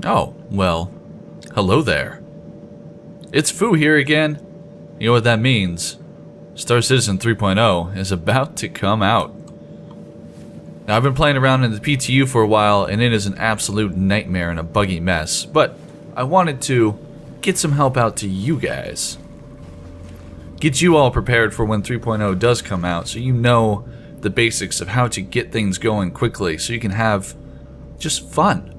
Oh, well, hello there. It's Thew here again. You know what that means. Star Citizen 3.0 is about to come out. Now, I've been playing around in the PTU for a while, and it is an absolute nightmare and a buggy mess, but I wanted to get some help out to you guys. Get you all prepared for when 3.0 does come out, so you know the basics of how to get things going quickly, so you can have just fun.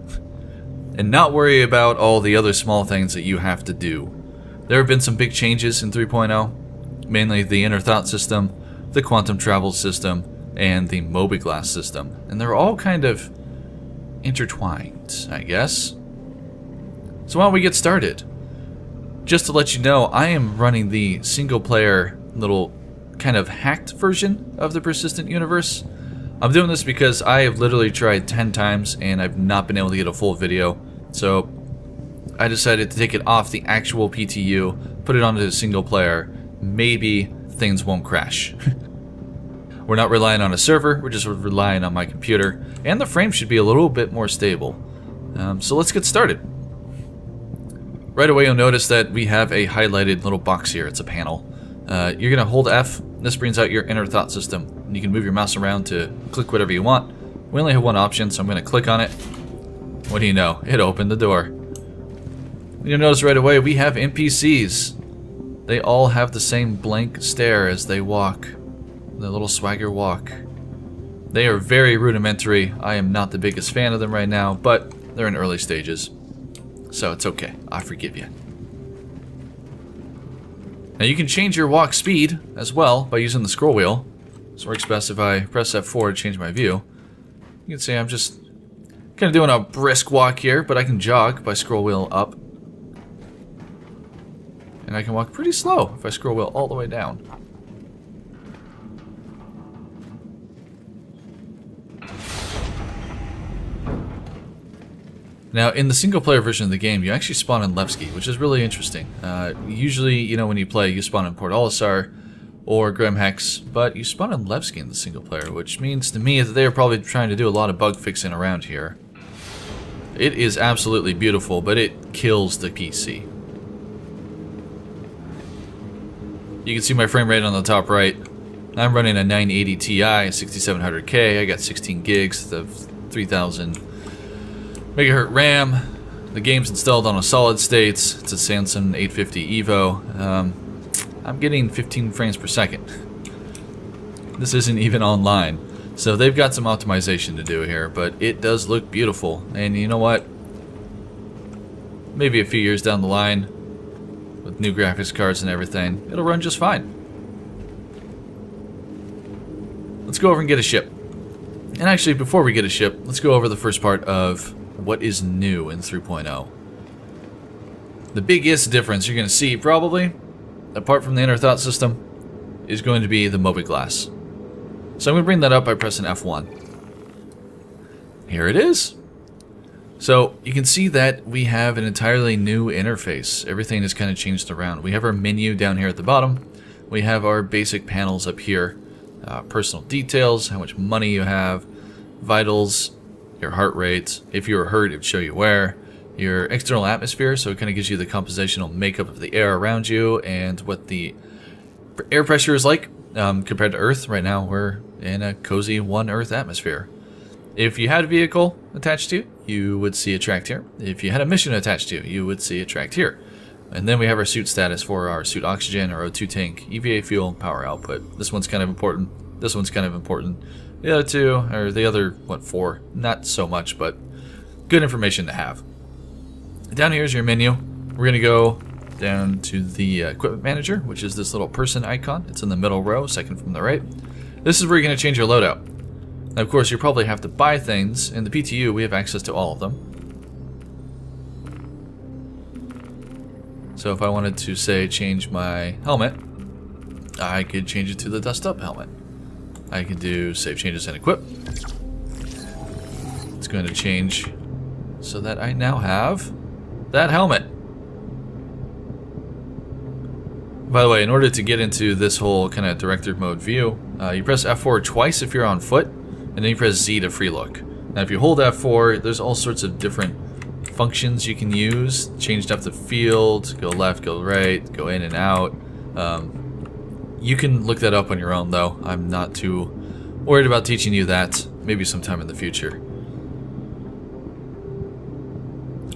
And not worry about all the other small things that you have to do. There have been some big changes in 3.0, mainly the inner thought system, the quantum travel system, and the MobiGlass system. And they're all kind of intertwined, I guess. So why don't we get started? Just to let you know, I am running the single-player little kind of hacked version of the Persistent Universe. I'm doing this because I have literally tried 10 times and I've not been able to get a full video. So I decided to take it off the actual PTU, put it onto the single player. Maybe things won't crash. We're not relying on a server, we're just relying on my computer. And the frame should be a little bit more stable. So let's get started. Right away you'll notice that we have a highlighted little box here. It's a panel. You're going to hold F. This brings out your inner thought system. And you can move your mouse around to click whatever you want. We only have one option, so I'm going to click on it. What do you know? It opened the door. You'll notice right away we have NPCs. They all have the same blank stare as they walk. The little swagger walk. They are very rudimentary. I am not the biggest fan of them right now, but they're in early stages. So it's okay. I forgive you. Now you can change your walk speed as well by using the scroll wheel. This works best if I press F4 to change my view. You can see I'm just kind of doing a brisk walk here, but I can jog by scroll wheel up. And I can walk pretty slow if I scroll wheel all the way down. Now, in the single-player version of the game, you actually spawn in Levski, which is really interesting. Usually, you know, when you play, you spawn in Port Olisar or Graham Hex, but you spawn in Levski in the single-player, which means to me that they are probably trying to do a lot of bug fixing around here. It is absolutely beautiful, but it kills the PC. You can see my frame rate on the top right. I'm running a 980 Ti, 6700K. I got 16 gigs of 3000 megahertz RAM. The game's installed on a solid state. It's a Samsung 850 Evo. I'm getting 15 frames per second. This isn't even online. So they've got some optimization to do here, but it does look beautiful. And you know what? Maybe a few years down the line, with new graphics cards and everything, it'll run just fine. Let's go over and get a ship. And actually, before we get a ship, let's go over the first part of what is new in 3.0. The biggest difference you're going to see, probably, apart from the inner thought system, is going to be the MobiGlass. So I'm going to bring that up by pressing F1. Here it is. So you can see that we have an entirely new interface. Everything is kind of changed around. We have our menu down here at the bottom. We have our basic panels up here. Personal details, how much money you have, vitals, your heart rate. If you were hurt, it would show you where. Your external atmosphere, so it kind of gives you the compositional makeup of the air around you and what the air pressure is like compared to Earth. Right now, we're in a cozy one Earth atmosphere. If you had a vehicle attached to you, you would see it tracked here. If you had a mission attached to you, you would see it tracked here. And then we have our suit status for our suit oxygen, our O2 tank, EVA fuel, power output. This one's kind of important. This one's kind of important. The other two, or the other, what, 4, not so much, but good information to have. Down here is your menu. We're going to go down to the equipment manager, which is this little person icon. It's in the middle row, second from the right. This is where you're going to change your loadout. Now, of course, you probably have to buy things. In the PTU, we have access to all of them. So if I wanted to, say, change my helmet, I could change it to the dust up helmet. I can do save changes and equip. It's going to change so that I now have that helmet. By the way, in order to get into this whole kind of director mode view, you press F4 twice if you're on foot, and then you press Z to free look. Now if you hold F4, there's all sorts of different functions you can use. Change depth of field, go left, go right, go in and out. You can look that up on your own though. I'm not too worried about teaching you that. Maybe sometime in the future.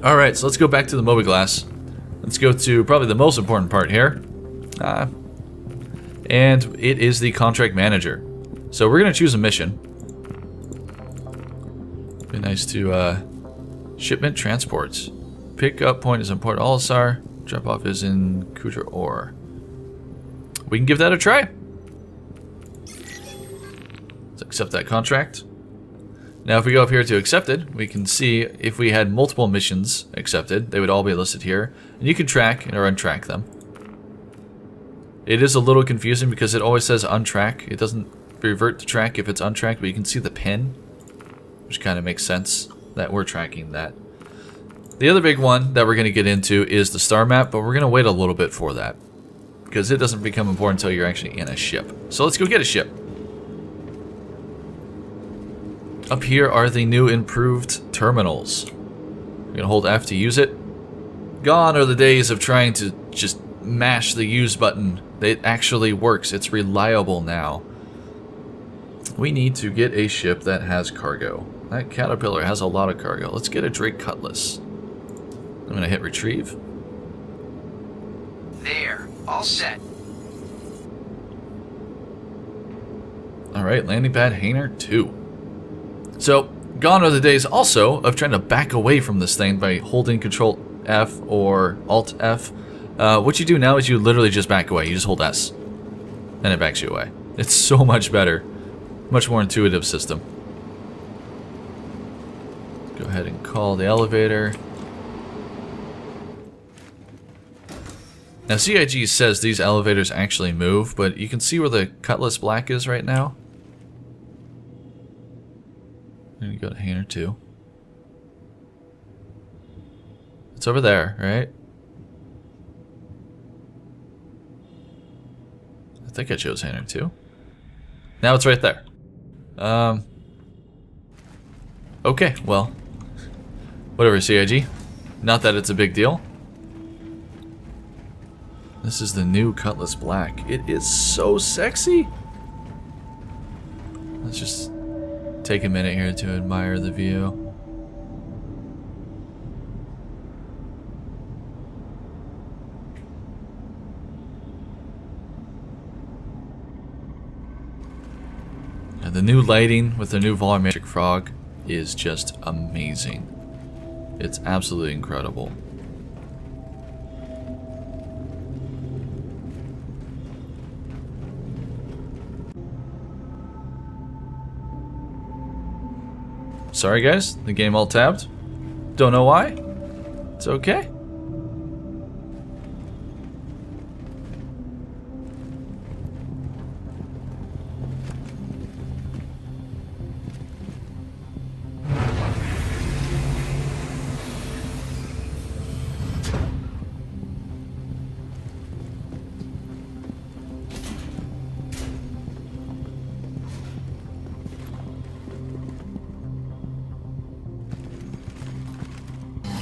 Alright, so let's go back to the MobiGlass. Let's go to probably the most important part here. And it is the contract manager. So we're going to choose a mission. Be nice to shipment transports. Pickup point is in Port Olisar. Drop off is in Crusader. We can give that a try. Let's accept that contract. Now if we go up here to accepted, we can see if we had multiple missions accepted, they would all be listed here. And you can track or untrack them. It is a little confusing because it always says untrack. It doesn't revert to track if it's untracked, but you can see the pin, which kind of makes sense that we're tracking that. The other big one that we're going to get into is the star map, but we're going to wait a little bit for that because it doesn't become important until you're actually in a ship. So let's go get a ship. Up here are the new improved terminals. We're going to hold F to use it. Gone are the days of trying to just mash the use button. It actually works. It's reliable now. We need to get a ship that has cargo. That Caterpillar has a lot of cargo. Let's get a Drake Cutlass. I'm going to hit retrieve. There. All set. Alright, landing pad Hainer 2. So, gone are the days also of trying to back away from this thing by holding Control F or Alt F. What you do now is you literally just back away. You just hold S. And it backs you away. It's so much better. Much more intuitive system. Go ahead and call the elevator. Now CIG says these elevators actually move, but you can see where the Cutlass Black is right now. I'm gonna go to Hainer 2. It's over there, right? I think I chose Hainer 2. Now it's right there. Okay, well. Whatever, CIG. Not that it's a big deal. This is the new Cutlass Black. It is so sexy. Let's just take a minute here to admire the view. And the new lighting with the new volumetric frog is just amazing. It's absolutely incredible. Sorry guys, the game all tabbed. Don't know why. It's okay.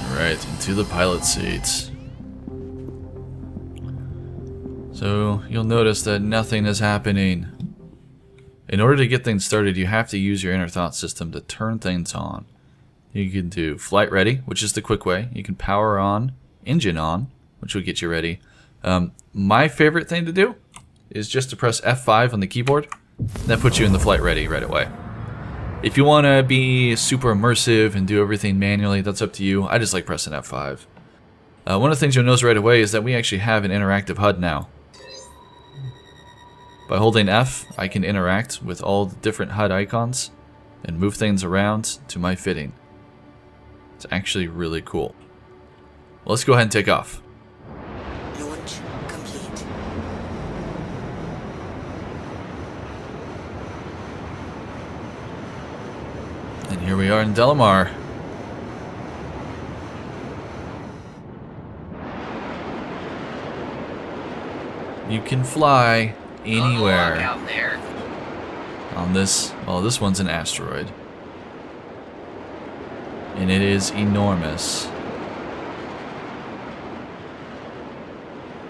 Alright, into the pilot seats. So, you'll notice that nothing is happening. In order to get things started, you have to use your inner thought system to turn things on. You can do flight ready, which is the quick way. You can power on, engine on, which will get you ready. My favorite thing to do is just to press F5 on the keyboard. That puts you in the flight ready right away. If you want to be super immersive and do everything manually, that's up to you. I just like pressing F5. One of the things you'll notice right away is that we actually have an interactive HUD now. By holding F, I can interact with all the different HUD icons and move things around to my fitting. It's actually really cool. Well, let's go ahead and take off. Launch complete. And here we are in Daymar. You can fly anywhere out there. on this. Well, this one's an asteroid. And it is enormous.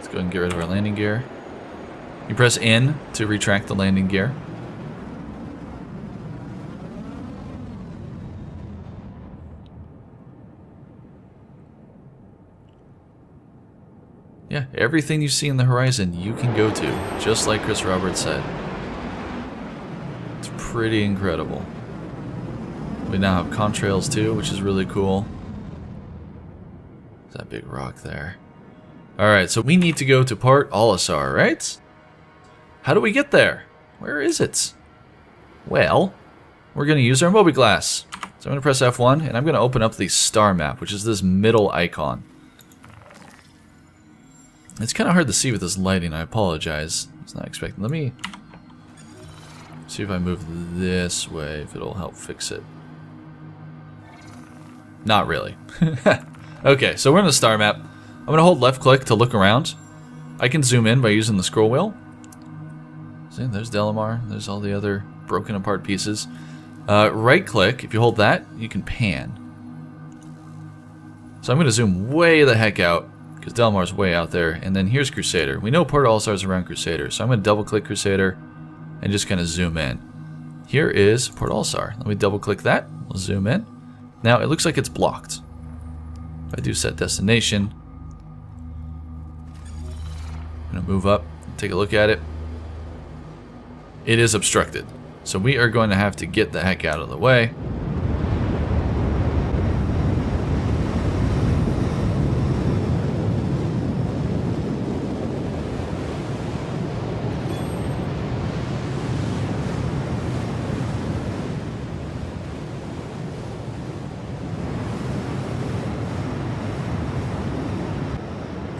Let's go ahead and get rid of our landing gear. You press N to retract the landing gear. Yeah, everything you see in the horizon you can go to, just like Chris Roberts said. It's pretty incredible. We now have contrails too, which is really cool. There's that big rock there. Alright, so we need to go to Port Olisar, right? How do we get there? Where is it? Well, we're going to use our MobiGlass. So I'm going to press F1, and I'm going to open up the star map, which is this middle icon. It's kind of hard to see with this lighting, I apologize. I was not expecting. Let me see if I move this way, if it'll help fix it. Not really. Okay, so we're in the star map. I'm going to hold left click to look around. I can zoom in by using the scroll wheel. See, there's Daymar. There's all the other broken apart pieces. Right click, if you hold that, you can pan. So I'm going to zoom way the heck out, because Daymar's way out there. And then here's Crusader. We know Port Olisar is around Crusader, so I'm going to double click Crusader and just kind of zoom in. Here is Port Olisar. Let me double click that. We'll zoom in. Now it looks like it's blocked. If I do set destination, I'm going to move up, take a look at it. It is obstructed. So we are going to have to get the heck out of the way.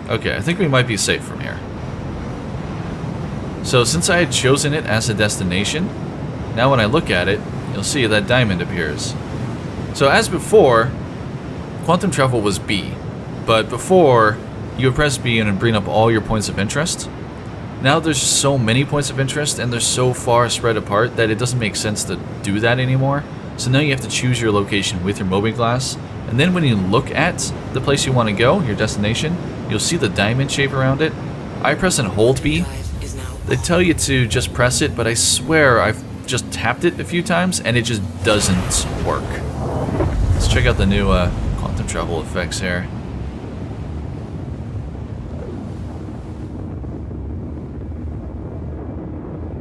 Okay, I think we might be safe from here. So since I had chosen it as a destination, now when I look at it, you'll see that diamond appears. So as before, quantum travel was B, but before you would press B and it would bring up all your points of interest. Now there's so many points of interest and they're so far spread apart that it doesn't make sense to do that anymore. So now you have to choose your location with your MobiGlass, and then when you look at the place you want to go, your destination, you'll see the diamond shape around it. I press and hold B. They tell you to just press it, but I swear I've just tapped it a few times and it just doesn't work. Let's check out the new quantum travel effects here.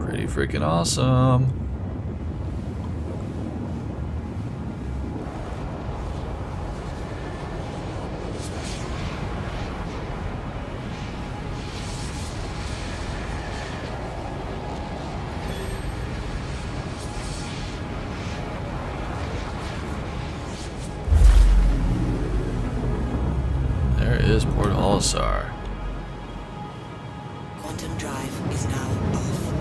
Pretty freaking awesome. Is Port Olisar. Quantum drive is now off.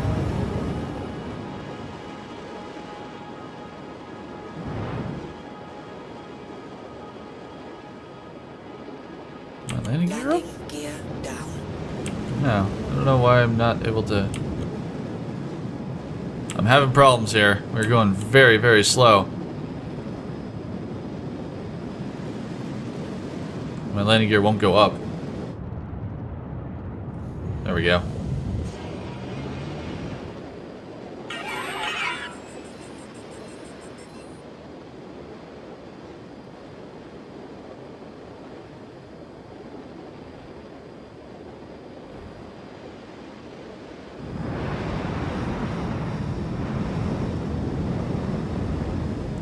My landing gear up? Landing gear down. No, I don't know why I'm not able to. I'm having problems here. We're going very, very slow. My landing gear won't go up. There we go.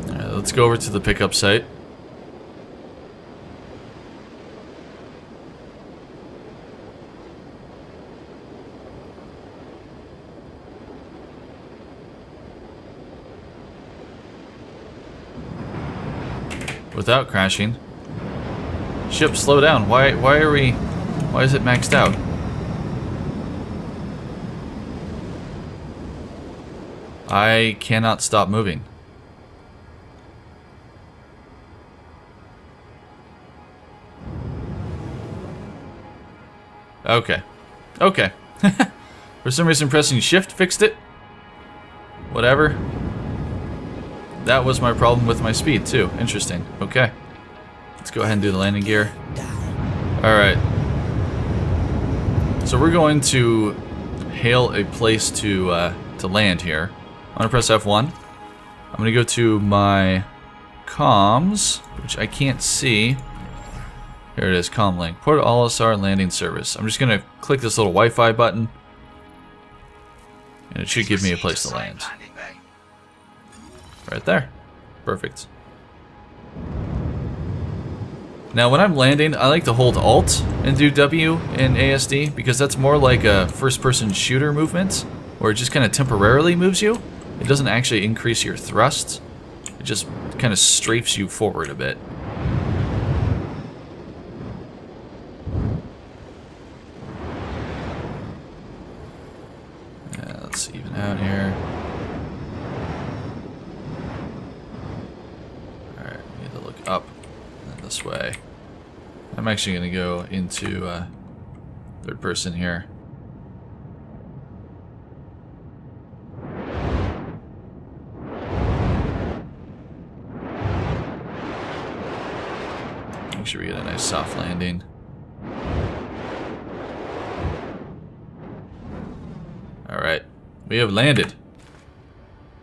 All right, let's go over to the pickup site. Without crashing. Ship, slow down. Why is it maxed out? I cannot stop moving. Okay. Okay. For some reason pressing shift fixed it. Whatever. That was my problem with my speed, too. Interesting. Okay. Let's go ahead and do the landing gear. Alright. So we're going to hail a place to land here. I'm gonna press F1. I'm gonna go to my comms, which I can't see. Here it is, comlink. Port Olisar landing service. I'm just gonna click this little Wi-Fi button, and it should give me a place to land. Right there. Perfect. Now when I'm landing, I like to hold Alt and do W in ASD because that's more like a first-person shooter movement where it just kind of temporarily moves you. It doesn't actually increase your thrust. It just kind of strafes you forward a bit. Yeah, let's even out here. Alright, we need to look up and this way. I'm actually going to go into third person here. Make sure we get a nice soft landing. Alright, we have landed.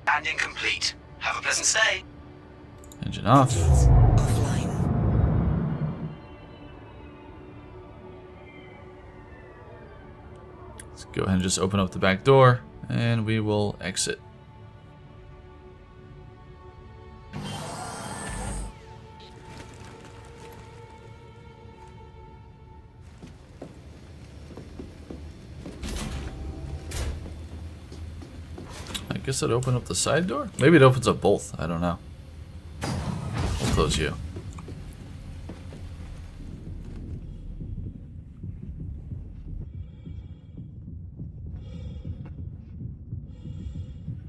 Landing complete. Have a pleasant stay. Engine off. Offline. Let's go ahead and just open up the back door and we will exit. I guess it opened up the side door? Maybe it opens up both. I don't know. We'll close you.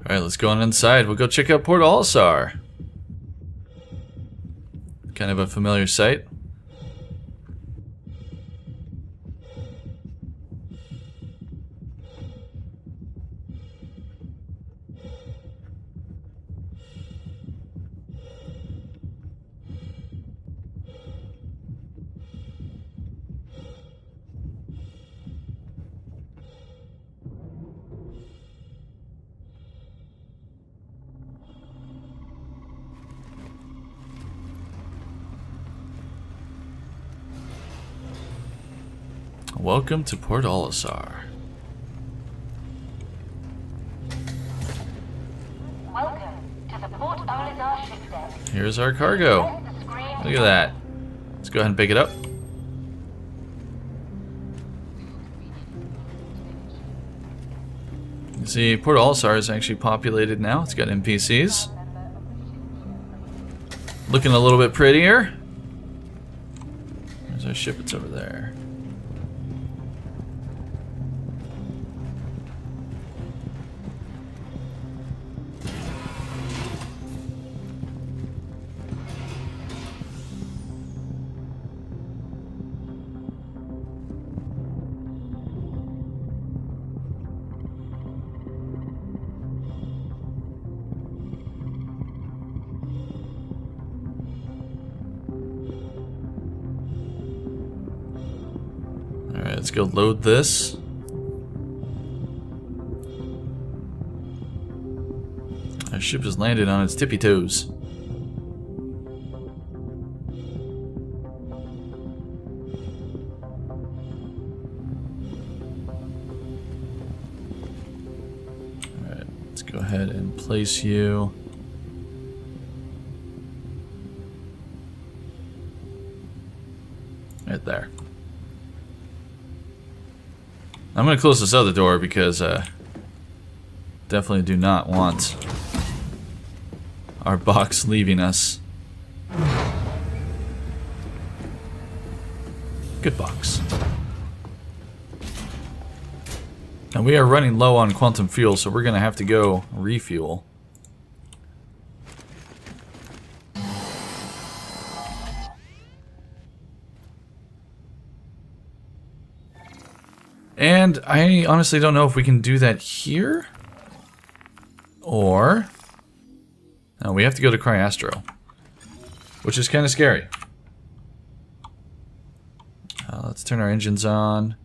Alright, let's go on inside. We'll go check out Port Olisar. Kind of a familiar sight. Welcome to Port Olisar. Welcome to the Port Olisar ship deck. Here's our cargo. Look at that. Let's go ahead and pick it up. You see, Port Olisar is actually populated now. It's got NPCs. Looking a little bit prettier. There's our ship. It's over there. Alright, let's go load this. Our ship has landed on its tippy toes. Alright, let's go ahead and place you. Right there. I'm going to close this other door because definitely do not want our box leaving us. Good box. And we are running low on quantum fuel, so we're going to have to go refuel. And I honestly don't know if we can do that here. Or... no, we have to go to CryAstro. Which is kind of scary. Let's turn our engines on.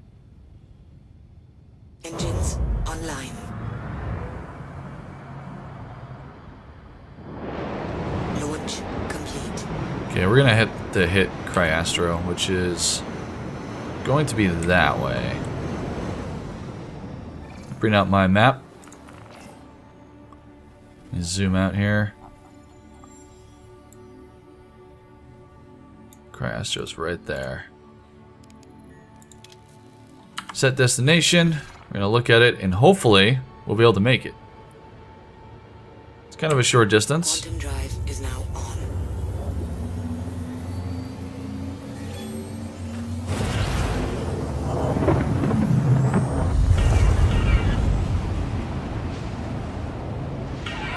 Okay, we're gonna hit CryAstro, which is going to be that way. Bring out my map. Let me zoom out here. CryAstro's right there. Set destination. We're gonna look at it, and hopefully we'll be able to make it. It's kind of a short distance. Quantum drive is now on.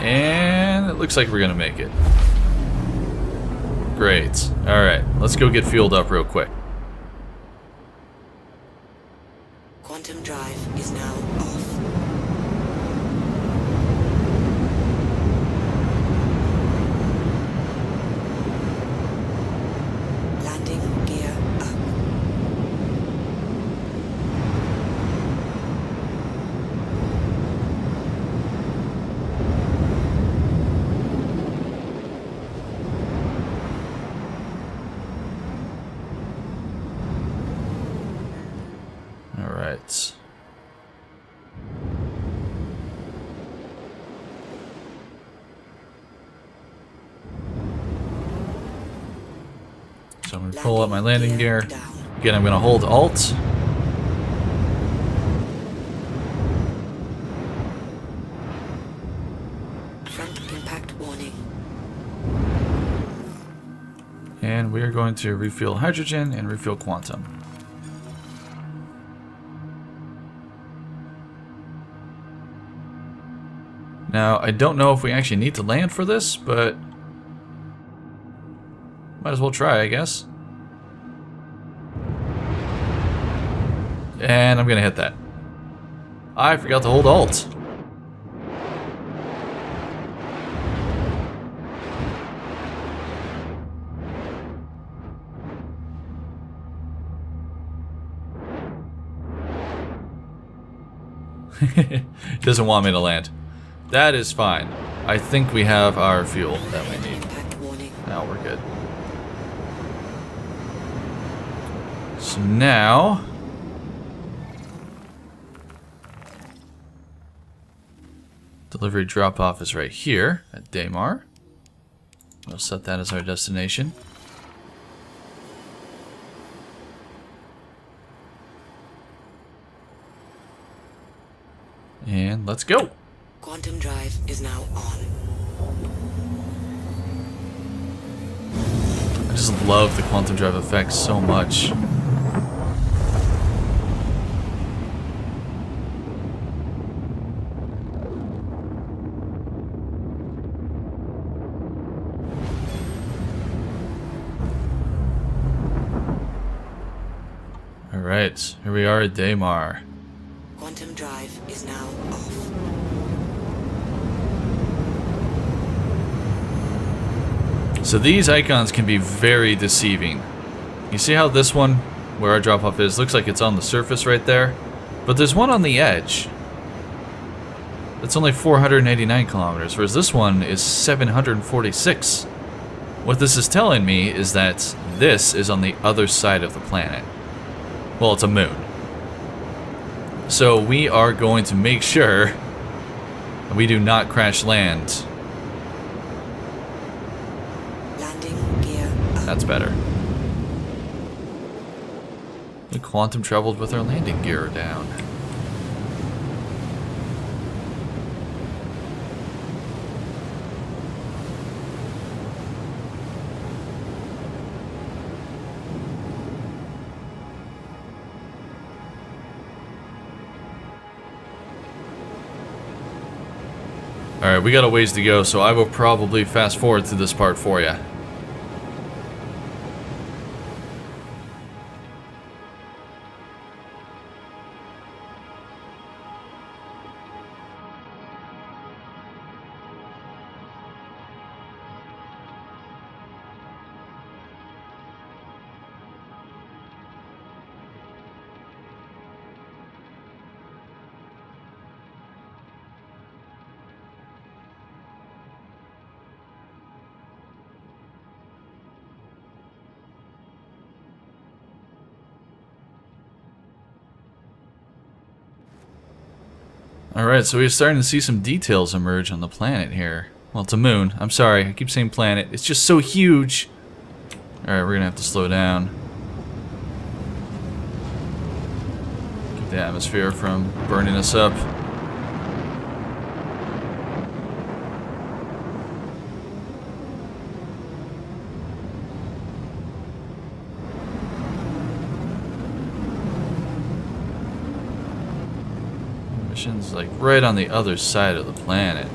And it looks like we're gonna make it. Great. Alright, let's go get fueled up real quick. Quantum drive is now off. Landing gear up. Alright. So I'm going to pull up my landing gear. Down. Again, I'm going to hold Alt. Front impact warning. And we are going to refuel hydrogen and refuel quantum. Now, I don't know if we actually need to land for this, but might as well try, I guess. And I'm gonna hit that. I forgot to hold Alt. Doesn't want me to land. That is fine. I think we have our fuel that we need. Impact warning. Now we're good. So now... delivery drop-off is right here at Daymar. We'll set that as our destination. And let's go! Quantum drive is now on. I just love the quantum drive effect so much. Alright, here we are at Daymar. Quantum drive is now off. So these icons can be very deceiving. You see how this one, where our drop-off is, looks like it's on the surface right there? But there's one on the edge. It's only 489 kilometers, whereas this one is 746. What this is telling me is that this is on the other side of the planet. Well, it's a moon. So we are going to make sure we do not crash land. Landing gear up. That's better. We quantum traveled with our landing gear down. Alright, we got a ways to go, so I will probably fast forward to this part for you. Alright, so we're starting to see some details emerge on the planet here. Well, it's a moon. I'm sorry, I keep saying planet. It's just so huge. Alright, we're gonna have to slow down. Keep the atmosphere from burning us up. Mission's like right on the other side of the planet.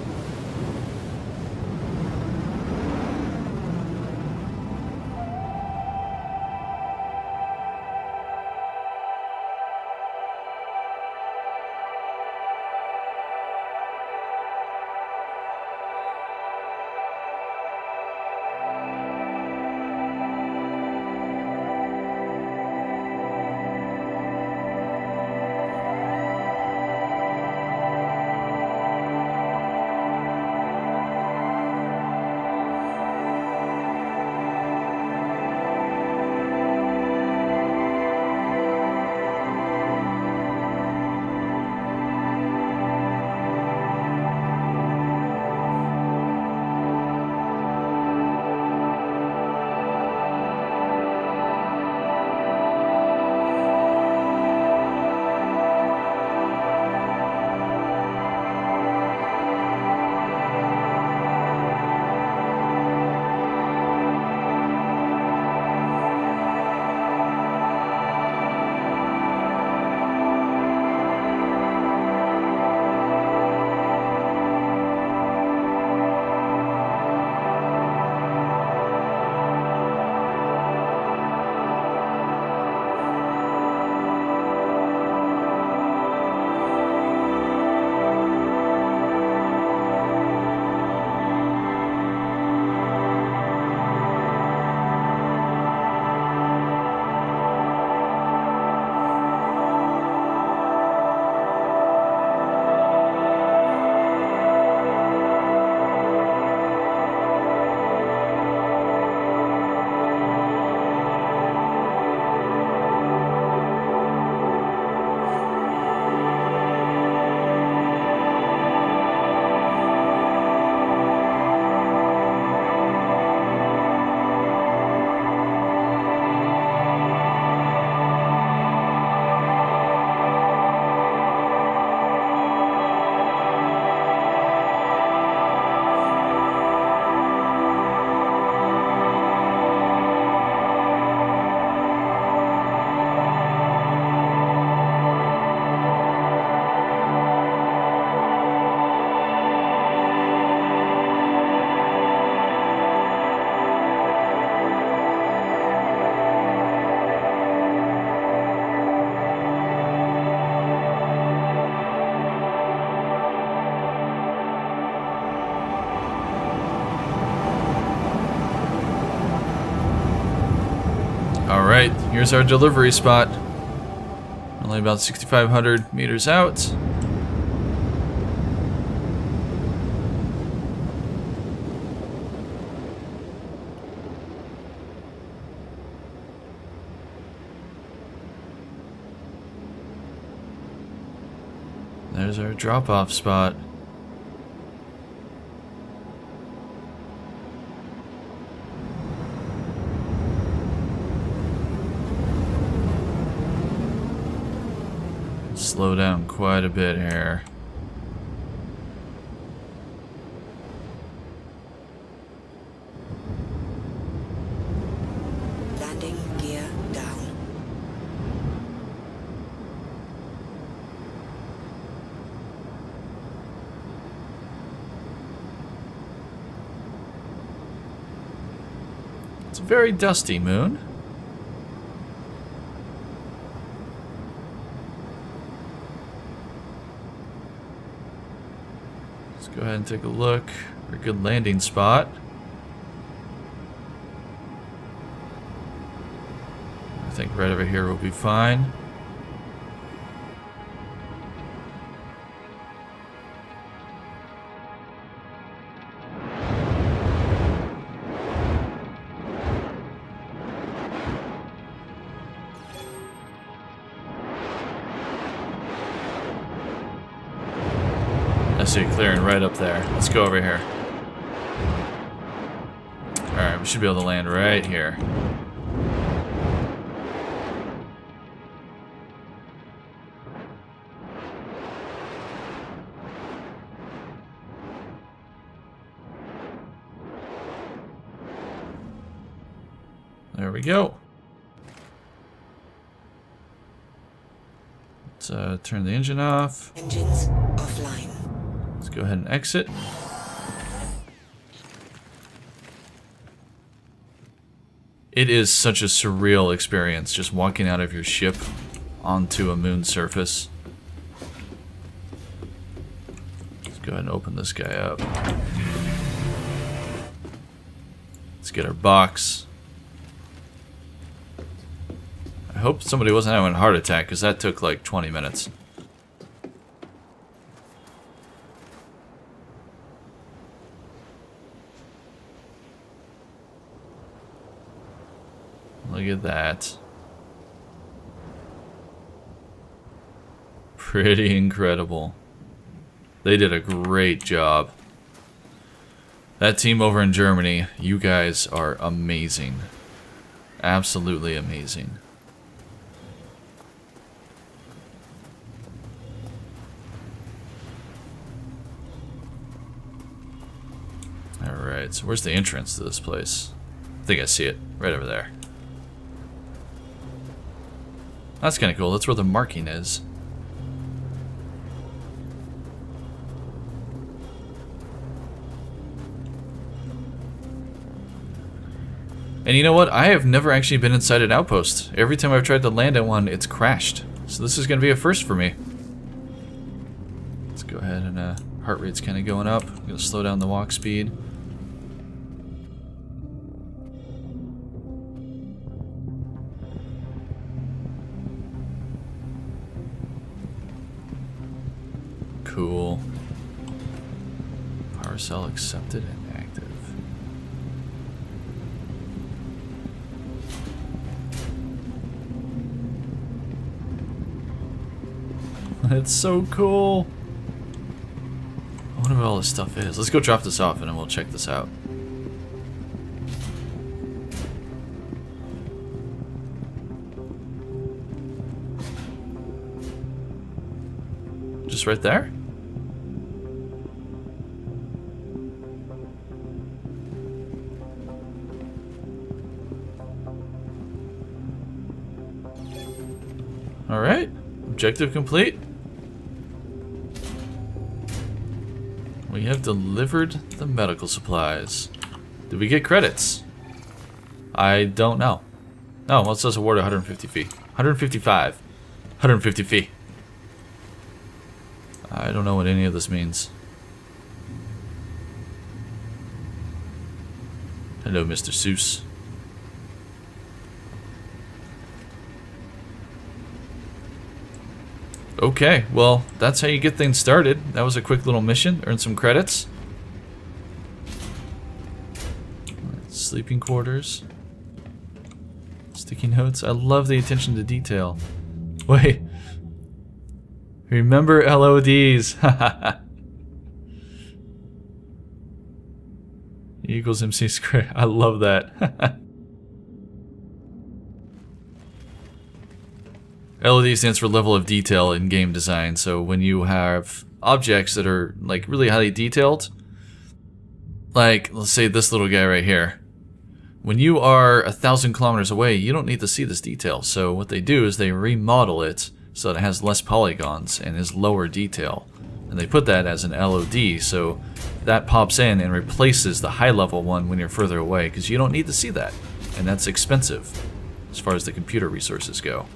Alright, here's our delivery spot. Only about 6,500 meters out. There's our drop-off spot. Slow down quite a bit here. Landing gear down. It's a very dusty moon. Go ahead and take a look for a good landing spot. I think right over here will be fine. see it clearing right up there. Let's go over here. Alright, we should be able to land right here. There we go. Let's turn the engine off. Engines offline. Let's go ahead and exit. It is such a surreal experience just walking out of your ship onto a moon surface. Let's go ahead and open this guy up. Let's get our box. I hope somebody wasn't having a heart attack, because that took like 20 minutes. Look at that. Pretty incredible. They did a great job. That team over in Germany, you guys are amazing. Absolutely amazing. Alright, so where's the entrance to this place? I think I see it. Right over there. That's kind of cool. That's where the marking is. And you know what? I have never actually been inside an outpost. Every time I've tried to land at one, it's crashed. So this is going to be a first for me. Let's go ahead and heart rate's kind of going up. I'm going to slow down the walk speed. Cool. Power cell accepted and active. That's so cool. I wonder what all this stuff is. Let's go drop this off and then we'll check this out. Just right there? Alright, objective complete. We have delivered the medical supplies. Did we get credits? I don't know. Oh, well, it says award 150 fee. 155. 150 fee. I don't know what any of this means. Hello, Mr. Seuss. Okay, well, that's how you get things started. That was a quick little mission. Earn some credits. Sleeping quarters. Sticky notes. I love the attention to detail. Wait. Remember LODs. Equals MC squared. I love that. LOD stands for level of detail in game design. So when you have objects that are like really highly detailed, like let's say this little guy right here, when you are 1,000 kilometers away, you don't need to see this detail. So what they do is they remodel it so that it has less polygons and is lower detail. And they put that as an LOD, so that pops in and replaces the high level one when you're further away, because you don't need to see that. And that's expensive as far as the computer resources go.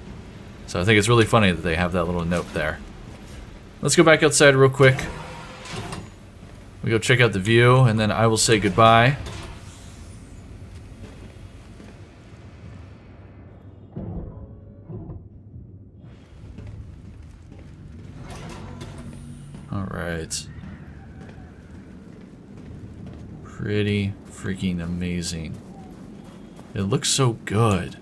So I think it's really funny that they have that little note there. Let's go back outside real quick. We go check out the view, and then I will say goodbye. Alright. Pretty freaking amazing. It looks so good.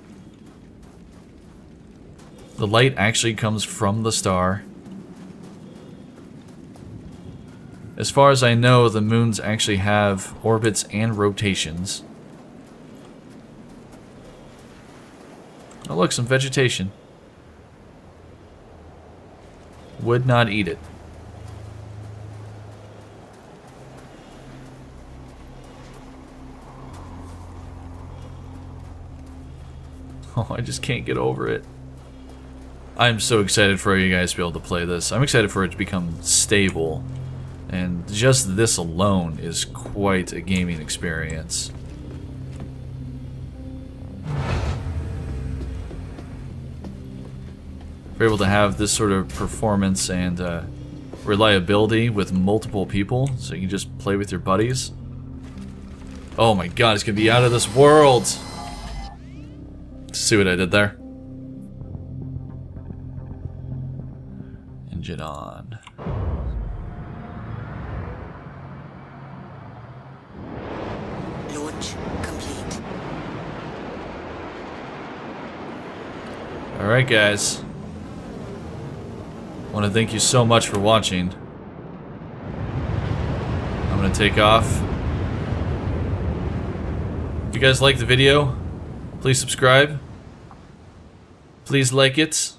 The light actually comes from the star. As far as I know, the moons actually have orbits and rotations. Oh look, some vegetation. Would not eat it. Oh, I just can't get over it. I'm so excited for you guys to be able to play this. I'm excited for it to become stable. And just this alone is quite a gaming experience. We're able to have this sort of performance and reliability with multiple people, so you can just play with your buddies. Oh my god, it's gonna be out of this world! See what I did there? Engine on. Launch complete. Alright guys. I want to thank you so much for watching. I'm going to take off. If you guys like the video, please subscribe. Please like it.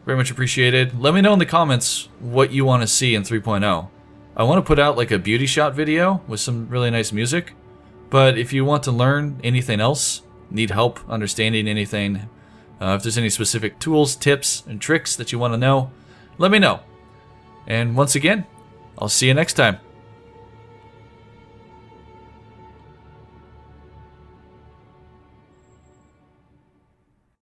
Very much appreciated. Let me know in the comments what you want to see in 3.0. I want to put out like a beauty shot video with some really nice music. But if you want to learn anything else, need help understanding anything, if there's any specific tools, tips, and tricks that you want to know, let me know. And once again, I'll see you next time.